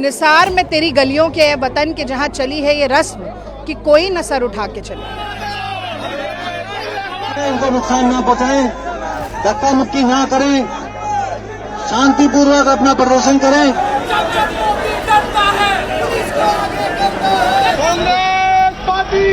निसार में तेरी गलियों के वतन के जहाँ चली है ये रस्म कि कोई न सर उठा के चले। इनको नुकसान ना पहुंचाएं, धक्का मुक्की ना करें, शांतिपूर्वक अपना प्रदर्शन करें। कांग्रेस पार्टी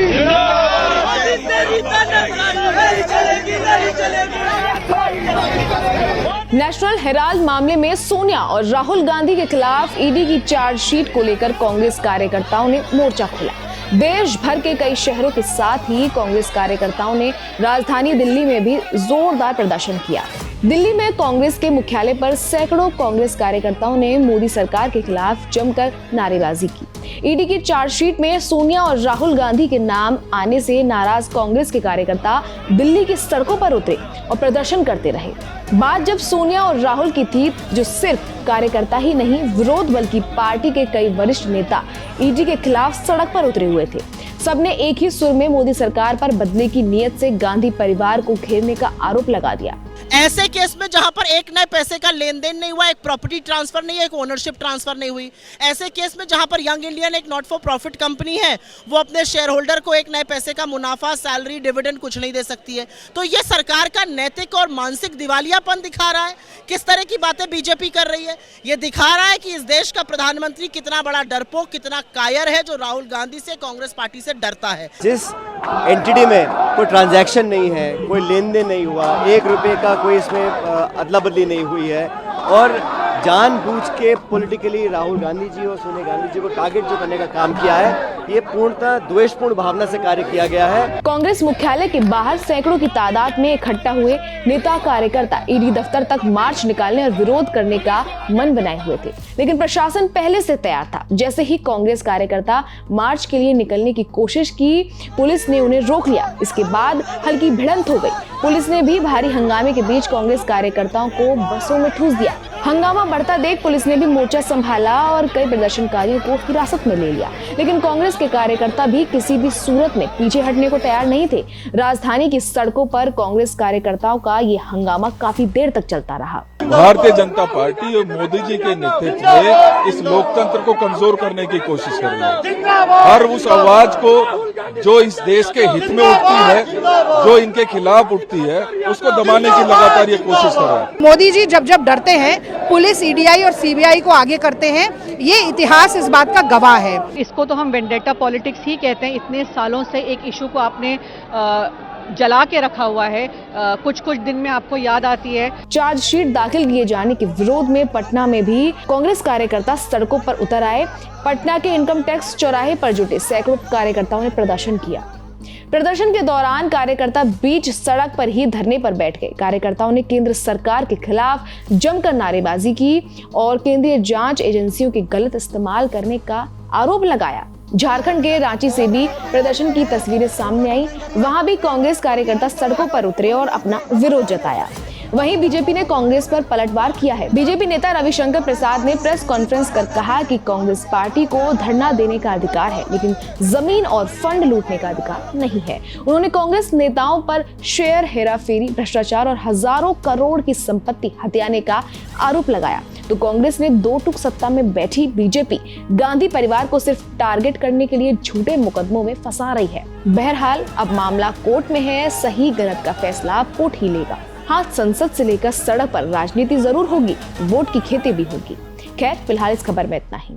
नेशनल हेराल्ड मामले में सोनिया और राहुल गांधी के खिलाफ ईडी की चार्जशीट को लेकर कांग्रेस कार्यकर्ताओं ने मोर्चा खोला। देश भर के कई शहरों के साथ ही कांग्रेस कार्यकर्ताओं ने राजधानी दिल्ली में भी जोरदार प्रदर्शन किया। दिल्ली में कांग्रेस के मुख्यालय पर सैकड़ों कांग्रेस कार्यकर्ताओं ने मोदी सरकार के खिलाफ जमकर नारेबाजी की। ईडी की चार्जशीट में सोनिया और राहुल गांधी के नाम आने से नाराज कांग्रेस के कार्यकर्ता दिल्ली की सड़कों पर उतरे और प्रदर्शन करते रहे। बात जब सोनिया और राहुल की थी, जो सिर्फ कार्यकर्ता ही नहीं, विरोध बल्कि पार्टी के कई वरिष्ठ नेता ईडी के खिलाफ सड़क पर उतरे हुए थे। सबने एक ही सुर में मोदी सरकार पर बदले की नीयत से गांधी परिवार को घेरने का आरोप लगा दिया। ऐसे केस में जहां पर एक नए पैसे का लेन देन नहीं हुआ, एक प्रॉपर्टी ट्रांसफर नहीं है, एक ओनरशिप ट्रांसफर नहीं हुई, ऐसे केस में जहां पर यंग इंडियन एक नॉट फॉर प्रॉफिट कंपनी है, वो अपने शेयर होल्डर को एक नए पैसे का मुनाफा, सैलरी, डिविडेंड कुछ नहीं दे सकती है, तो ये सरकार का नैतिक और मानसिक दिवालियापन दिखा रहा है। किस तरह की बातें बीजेपी कर रही है, ये दिखा रहा है कि इस देश का प्रधानमंत्री कितना बड़ा डरपोक, कितना कायर है, जो राहुल गांधी से, कांग्रेस पार्टी से डरता है। जिस एंटिटी में कोई ट्रांजैक्शन नहीं है, कोई लेन देन नहीं हुआ, 1 रुपए का कोई इसमें अदला बदली नहीं हुई है, और जानबूझ के पॉलिटिकली राहुल गांधी जी और सोनिया गांधी जी को टारगेट जो करने का काम किया है, ये पूर्णतः द्वेषपूर्ण भावना से कार्य किया गया है। कांग्रेस मुख्यालय के बाहर सैकड़ों की तादाद में इकट्ठा हुए नेता कार्यकर्ता ईडी दफ्तर तक मार्च निकालने और विरोध करने का मन बनाए हुए थे, लेकिन प्रशासन पहले से तैयार था। जैसे ही कांग्रेस कार्यकर्ता मार्च के लिए निकलने की कोशिश की, पुलिस ने उन्हें रोक लिया। इसके बाद हल्की भिड़ंत हो गई। पुलिस ने भी भारी हंगामे के बीच कांग्रेस कार्यकर्ताओं को बसों में ठूस दिया। हंगामा बढ़ता देख पुलिस ने भी मोर्चा संभाला और कई प्रदर्शनकारियों को हिरासत में ले लिया, लेकिन कांग्रेस के कार्यकर्ता भी किसी भी सूरत में पीछे हटने को तैयार नहीं थे। राजधानी की सड़कों पर कांग्रेस कार्यकर्ताओं का ये हंगामा काफी देर तक चलता रहा। भारतीय जनता पार्टी और मोदी जी के नेतृत्व में इस लोकतंत्र को कमजोर करने की कोशिश कर रही है। हर उस आवाज को जो इस देश के हित में उठती है, जो इनके खिलाफ उठती है, उसको दबाने की लगातार ये कोशिश कर रहा है। मोदी जी जब जब डरते हैं, पुलिस, ईडीआई और सीबीआई को आगे करते हैं। ये इतिहास इस बात का गवाह है। इसको तो हम वेंडेटा पॉलिटिक्स ही कहते हैं। इतने सालों से एक इशू को आपने जला के रखा हुआ है, कुछ दिन में आपको याद आती है। चार्जशीट दाखिल किए जाने के विरोध में पटना में भी कांग्रेस कार्यकर्ता सड़कों पर उतर आए। पटना के इनकम टैक्स चौराहे पर जुटे सैकड़ों कार्यकर्ताओं ने प्रदर्शन किया। प्रदर्शन के दौरान कार्यकर्ता बीच सड़क पर ही धरने पर बैठ गए। कार्यकर्ताओं ने केंद्र सरकार के खिलाफ जमकर नारेबाजी की और केंद्रीय जांच एजेंसियों के गलत इस्तेमाल करने का आरोप लगाया। झारखंड के रांची से भी प्रदर्शन की तस्वीरें सामने आई। वहां भी कांग्रेस कार्यकर्ता सड़कों पर उतरे और अपना विरोध जताया। वहीं बीजेपी ने कांग्रेस पर पलटवार किया है। बीजेपी नेता रविशंकर प्रसाद ने प्रेस कॉन्फ्रेंस कर कहा कि कांग्रेस पार्टी को धरना देने का अधिकार है, लेकिन जमीन और फंड लूटने का अधिकार नहीं है। उन्होंने कांग्रेस नेताओं पर शेयर हेराफेरी, भ्रष्टाचार और हजारों करोड़ की संपत्ति हथियाने का आरोप लगाया। तो कांग्रेस ने 2 टूक सत्ता में बैठी बीजेपी गांधी परिवार को सिर्फ टारगेट करने के लिए झूठे मुकदमों में फंसा रही है। बहरहाल अब मामला कोर्ट में है, सही गलत का फैसला कोर्ट ही लेगा। हाँ, संसद से लेकर सड़क पर राजनीति जरूर होगी, वोट की खेती भी होगी। खैर, फिलहाल इस खबर में इतना ही।